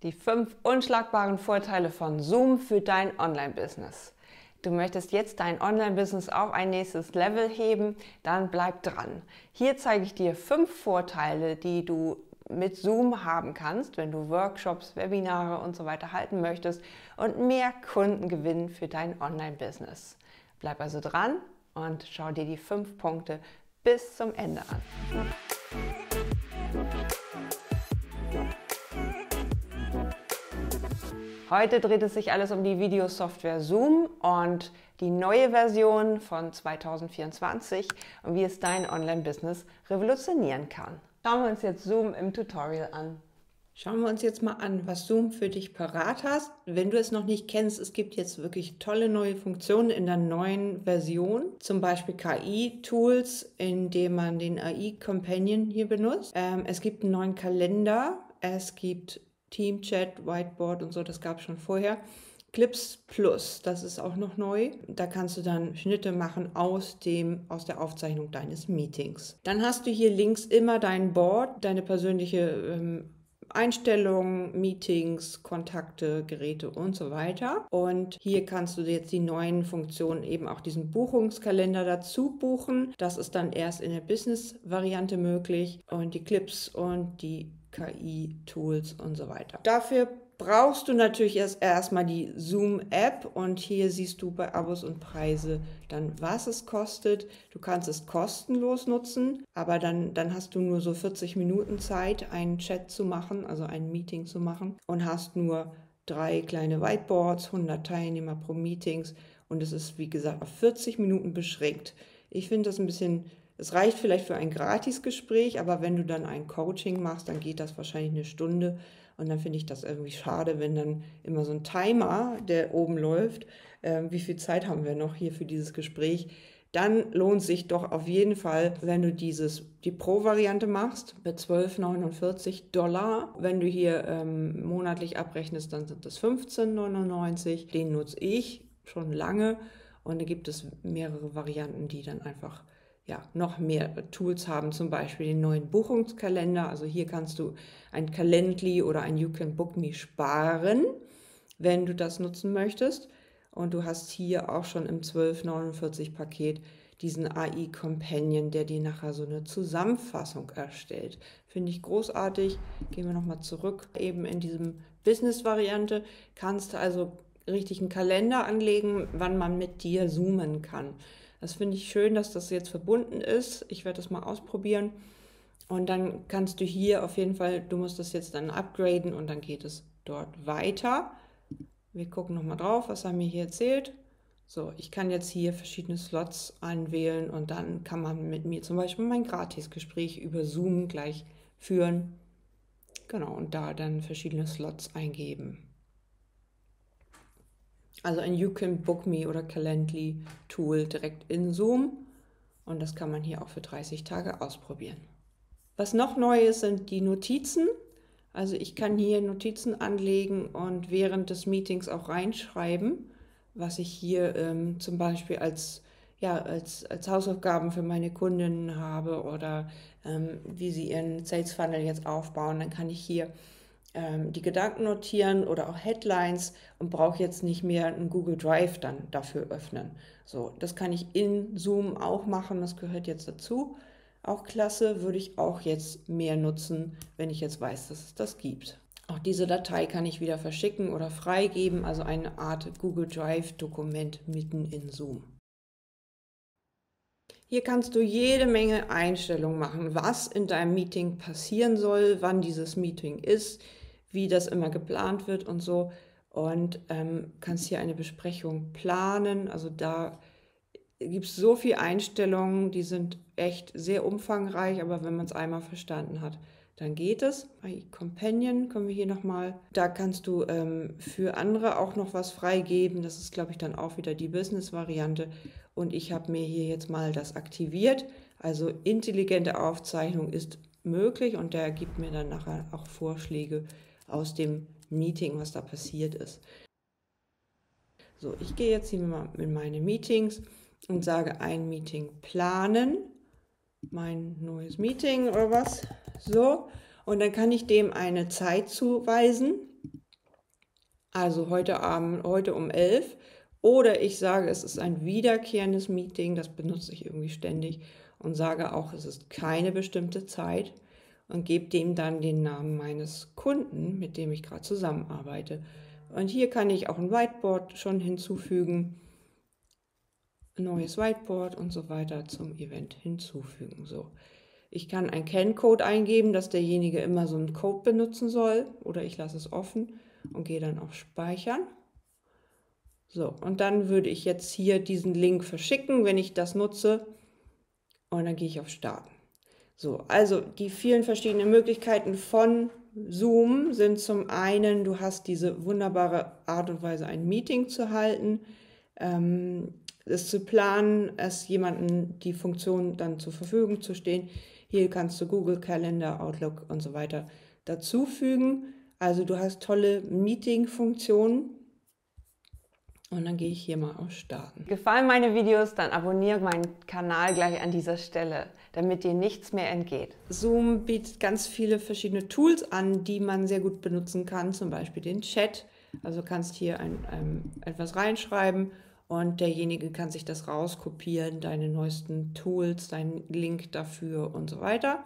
Die 5 unschlagbaren Vorteile von Zoom für dein Online-Business. Du möchtest jetzt dein Online-Business auf ein nächstes Level heben, dann bleib dran. Hier zeige ich dir 5 Vorteile, die du mit Zoom haben kannst, wenn du Workshops, Webinare und so weiter halten möchtest und mehr Kunden gewinnen für dein Online-Business. Bleib also dran und schau dir die 5 Punkte bis zum Ende an. Heute dreht es sich alles um die Videosoftware Zoom und die neue Version von 2024 und wie es dein Online-Business revolutionieren kann. Schauen wir uns jetzt Zoom im Tutorial an. Schauen wir uns jetzt mal an, was Zoom für dich parat hast. Wenn du es noch nicht kennst, es gibt jetzt wirklich tolle neue Funktionen in der neuen Version. Zum Beispiel KI-Tools, indem man den AI Companion hier benutzt. Es gibt einen neuen Kalender. Es gibt Teamchat, Whiteboard und so, das gab es schon vorher. Clips Plus, das ist auch noch neu. Da kannst du dann Schnitte machen aus der Aufzeichnung deines Meetings. Dann hast du hier links immer dein Board, deine persönliche Einstellungen, Meetings, Kontakte, Geräte und so weiter. Und hier kannst du jetzt die neuen Funktionen, eben auch diesen Buchungskalender dazu buchen. Das ist dann erst in der Business-Variante möglich. Und die Clips und die KI-Tools und so weiter. Dafür brauchst du natürlich erstmal die Zoom-App und hier siehst du bei Abos und Preise dann, was es kostet. Du kannst es kostenlos nutzen, aber dann hast du nur so 40 Minuten Zeit, einen Chat zu machen, also ein Meeting zu machen und hast nur 3 kleine Whiteboards, 100 Teilnehmer pro Meetings und es ist, wie gesagt, auf 40 Minuten beschränkt. Ich finde das ein bisschen... Es reicht vielleicht für ein Gratisgespräch, aber wenn du dann ein Coaching machst, dann geht das wahrscheinlich eine Stunde. Und dann finde ich das irgendwie schade, wenn dann immer so ein Timer, der oben läuft, wie viel Zeit haben wir noch hier für dieses Gespräch, dann lohnt sich doch auf jeden Fall, wenn du die Pro-Variante machst, mit $12,49. Wenn du hier monatlich abrechnest, dann sind das $15,99. Den nutze ich schon lange und da gibt es mehrere Varianten, die dann einfach noch mehr Tools haben, zum Beispiel den neuen Buchungskalender. Also hier kannst du ein Calendly oder ein You Can Book Me sparen, wenn du das nutzen möchtest. Und du hast hier auch schon im 12,49 Paket diesen AI Companion, der dir nachher so eine Zusammenfassung erstellt. Finde ich großartig. Gehen wir nochmal zurück. Eben in diesem Business-Variante kannst du also richtig einen Kalender anlegen, wann man mit dir zoomen kann. Das finde ich schön, dass das jetzt verbunden ist. Ich werde das mal ausprobieren. Und dann kannst du hier auf jeden Fall, du musst das jetzt dann upgraden und dann geht es dort weiter. Wir gucken nochmal drauf, was er mir hier erzählt. So, ich kann jetzt hier verschiedene Slots einwählen und dann kann man mit mir zum Beispiel mein Gratisgespräch über Zoom gleich führen. Genau, und da dann verschiedene Slots eingeben. Also ein You Can Book Me oder Calendly Tool direkt in Zoom und das kann man hier auch für 30 Tage ausprobieren. Was noch neu ist, sind die Notizen. Also ich kann hier Notizen anlegen und während des Meetings auch reinschreiben, was ich hier zum Beispiel als Hausaufgaben für meine Kundinnen habe oder wie sie ihren Sales Funnel jetzt aufbauen. Dann kann ich hier die Gedanken notieren oder auch Headlines und brauche jetzt nicht mehr einen Google Drive dann dafür öffnen. So, das kann ich in Zoom auch machen, das gehört jetzt dazu. Auch klasse, würde ich auch jetzt mehr nutzen, wenn ich jetzt weiß, dass es das gibt. Auch diese Datei kann ich wieder verschicken oder freigeben, also eine Art Google Drive-Dokument mitten in Zoom. Hier kannst du jede Menge Einstellungen machen, was in deinem Meeting passieren soll, wann dieses Meeting ist, wie das immer geplant wird und so. Und kannst hier eine Besprechung planen. Also da gibt es so viele Einstellungen, die sind echt sehr umfangreich, aber wenn man es einmal verstanden hat, dann geht es. Bei Companion können wir hier nochmal, da kannst du für andere auch noch was freigeben. Das ist, glaube ich, dann auch wieder die Business-Variante. Und ich habe mir hier jetzt mal das aktiviert. Also intelligente Aufzeichnung ist möglich und der gibt mir dann nachher auch Vorschläge aus dem Meeting, was da passiert ist. So, ich gehe jetzt hier mal in meine Meetings und sage ein Meeting planen, mein neues Meeting oder was, so, und dann kann ich dem eine Zeit zuweisen also heute Abend, heute um 11. Oder ich sage, es ist ein wiederkehrendes Meeting, das benutze ich irgendwie ständig und sage auch, es ist keine bestimmte Zeit und gebe dem dann den Namen meines Kunden, mit dem ich gerade zusammenarbeite. Und hier kann ich auch ein Whiteboard schon hinzufügen, ein neues Whiteboard und so weiter zum Event hinzufügen. So. Ich kann einen Kenncode eingeben, dass derjenige immer so einen Code benutzen soll, oder ich lasse es offen und gehe dann auf Speichern. So, und dann würde ich jetzt hier diesen Link verschicken, wenn ich das nutze, und dann gehe ich auf Starten. So, also die vielen verschiedenen Möglichkeiten von Zoom sind zum einen, du hast diese wunderbare Art und Weise, ein Meeting zu halten, es zu planen, es jemandem die Funktion dann zur Verfügung zu stehen. Hier kannst du Google Calendar, Outlook und so weiter dazufügen. Also du hast tolle Meeting-Funktionen. Und dann gehe ich hier mal auf Starten. Gefallen meine Videos, dann abonniere meinen Kanal gleich an dieser Stelle, damit dir nichts mehr entgeht. Zoom bietet ganz viele verschiedene Tools an, die man sehr gut benutzen kann, zum Beispiel den Chat. Also kannst hier etwas reinschreiben und derjenige kann sich das rauskopieren, deine neuesten Tools, deinen Link dafür und so weiter.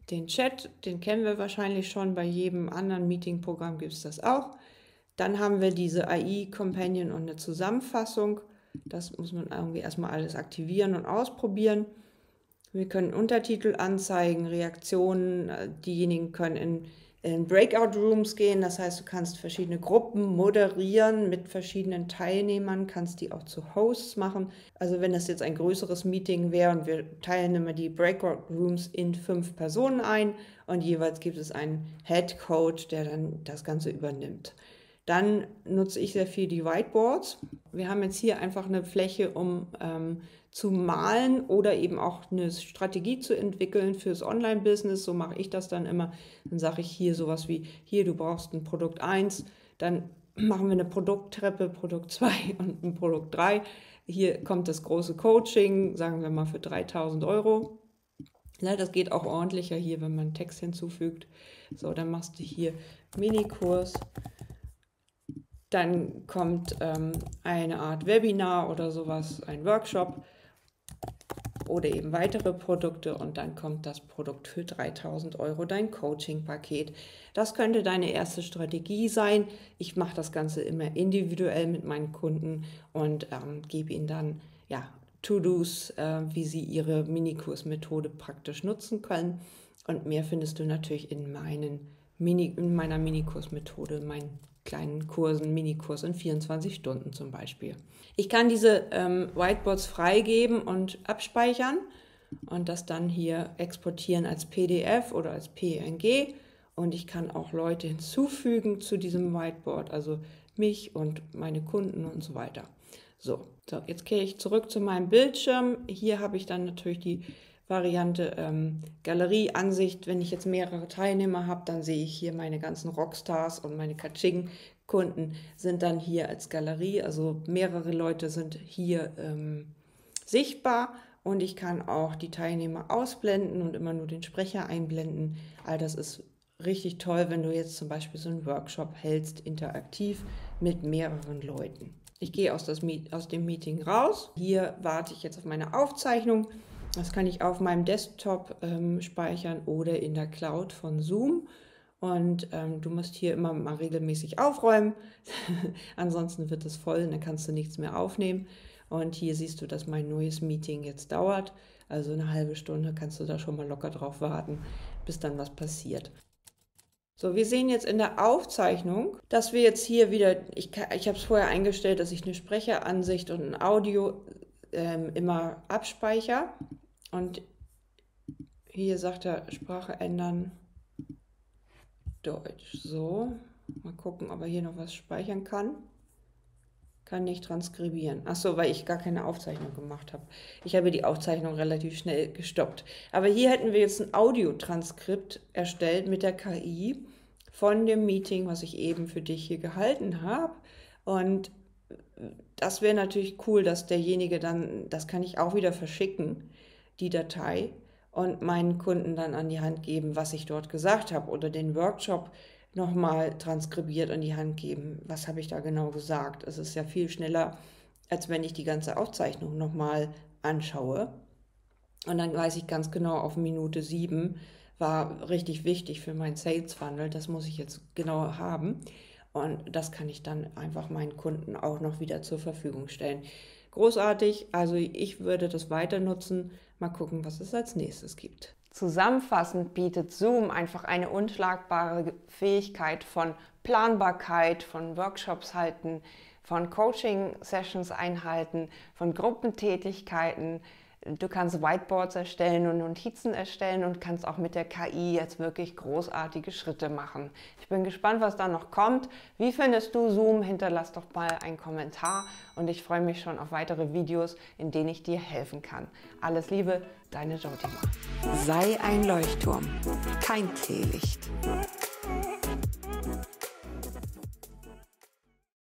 Den Chat, den kennen wir wahrscheinlich schon, bei jedem anderen Meeting-Programm gibt es das auch. Dann haben wir diese AI-Companion und eine Zusammenfassung. Das muss man irgendwie erstmal alles aktivieren und ausprobieren. Wir können Untertitel anzeigen, Reaktionen. Diejenigen können in Breakout-Rooms gehen. Das heißt, du kannst verschiedene Gruppen moderieren mit verschiedenen Teilnehmern, kannst die auch zu Hosts machen. Also wenn das jetzt ein größeres Meeting wäre und wir teilen immer die Breakout-Rooms in 5 Personen ein und jeweils gibt es einen Head Coach, der dann das Ganze übernimmt. Dann nutze ich sehr viel die Whiteboards. Wir haben jetzt hier einfach eine Fläche, um zu malen oder eben auch eine Strategie zu entwickeln fürs Online-Business. So mache ich das dann immer. Dann sage ich hier sowas wie, hier, du brauchst ein Produkt 1, dann machen wir eine Produkttreppe, Produkt 2 und ein Produkt 3. Hier kommt das große Coaching, sagen wir mal für 3.000 €. Ja, das geht auch ordentlicher hier, wenn man Text hinzufügt. So, dann machst du hier Minikurs. Dann kommt eine Art Webinar oder sowas, ein Workshop oder eben weitere Produkte und dann kommt das Produkt für 3.000 €, dein Coaching-Paket. Das könnte deine erste Strategie sein. Ich mache das Ganze immer individuell mit meinen Kunden und gebe ihnen dann ja, To-Dos, wie sie ihre Minikursmethode praktisch nutzen können. Und mehr findest du natürlich in meiner Minikursmethode, meinen kleinen Kursen, Minikurs in 24 Stunden zum Beispiel. Ich kann diese Whiteboards freigeben und abspeichern und das dann hier exportieren als PDF oder als PNG und ich kann auch Leute hinzufügen zu diesem Whiteboard, also mich und meine Kunden und so weiter. So, jetzt gehe ich zurück zu meinem Bildschirm. Hier habe ich dann natürlich die Variante Galerieansicht. Wenn ich jetzt mehrere Teilnehmer habe, dann sehe ich hier meine ganzen Rockstars und meine Kaching-Kunden sind dann hier als Galerie. Also mehrere Leute sind hier sichtbar und ich kann auch die Teilnehmer ausblenden und immer nur den Sprecher einblenden. All das ist richtig toll, wenn du jetzt zum Beispiel so einen Workshop hältst, interaktiv mit mehreren Leuten. Ich gehe aus dem Meeting raus. Hier warte ich jetzt auf meine Aufzeichnung. Das kann ich auf meinem Desktop speichern oder in der Cloud von Zoom. Und du musst hier immer mal regelmäßig aufräumen. Ansonsten wird es voll und dann kannst du nichts mehr aufnehmen. Und hier siehst du, dass mein neues Meeting jetzt dauert. Also eine halbe Stunde kannst du da schon mal locker drauf warten, bis dann was passiert. So, wir sehen jetzt in der Aufzeichnung, dass wir jetzt hier wieder, ich habe es vorher eingestellt, dass ich eine Sprecheransicht und ein Audio immer abspeichere. Und hier sagt er, Sprache ändern, Deutsch. So, mal gucken, ob er hier noch was speichern kann. Kann nicht transkribieren. Achso, weil ich gar keine Aufzeichnung gemacht habe. Ich habe die Aufzeichnung relativ schnell gestoppt. Aber hier hätten wir jetzt ein Audiotranskript erstellt mit der KI von dem Meeting, was ich eben für dich hier gehalten habe. Und das wäre natürlich cool, dass derjenige dann, das kann ich auch wieder verschicken, die Datei, und meinen Kunden dann an die Hand geben, was ich dort gesagt habe oder den Workshop nochmal transkribiert an die Hand geben. Was habe ich da genau gesagt? Es ist ja viel schneller, als wenn ich die ganze Aufzeichnung nochmal anschaue. Und dann weiß ich ganz genau, auf Minute 7 war richtig wichtig für mein Sales Funnel. Das muss ich jetzt genau haben. Und das kann ich dann einfach meinen Kunden auch noch wieder zur Verfügung stellen. Großartig, also ich würde das weiter nutzen. Mal gucken, was es als nächstes gibt. Zusammenfassend bietet Zoom einfach eine unschlagbare Fähigkeit von Planbarkeit, von Workshops halten, von Coaching-Sessions einhalten, von Gruppentätigkeiten. Du kannst Whiteboards erstellen und Notizen erstellen und kannst auch mit der KI jetzt wirklich großartige Schritte machen. Ich bin gespannt, was da noch kommt. Wie findest du Zoom? Hinterlass doch mal einen Kommentar und ich freue mich schon auf weitere Videos, in denen ich dir helfen kann. Alles Liebe, deine Jotima. Sei ein Leuchtturm, kein Teelicht.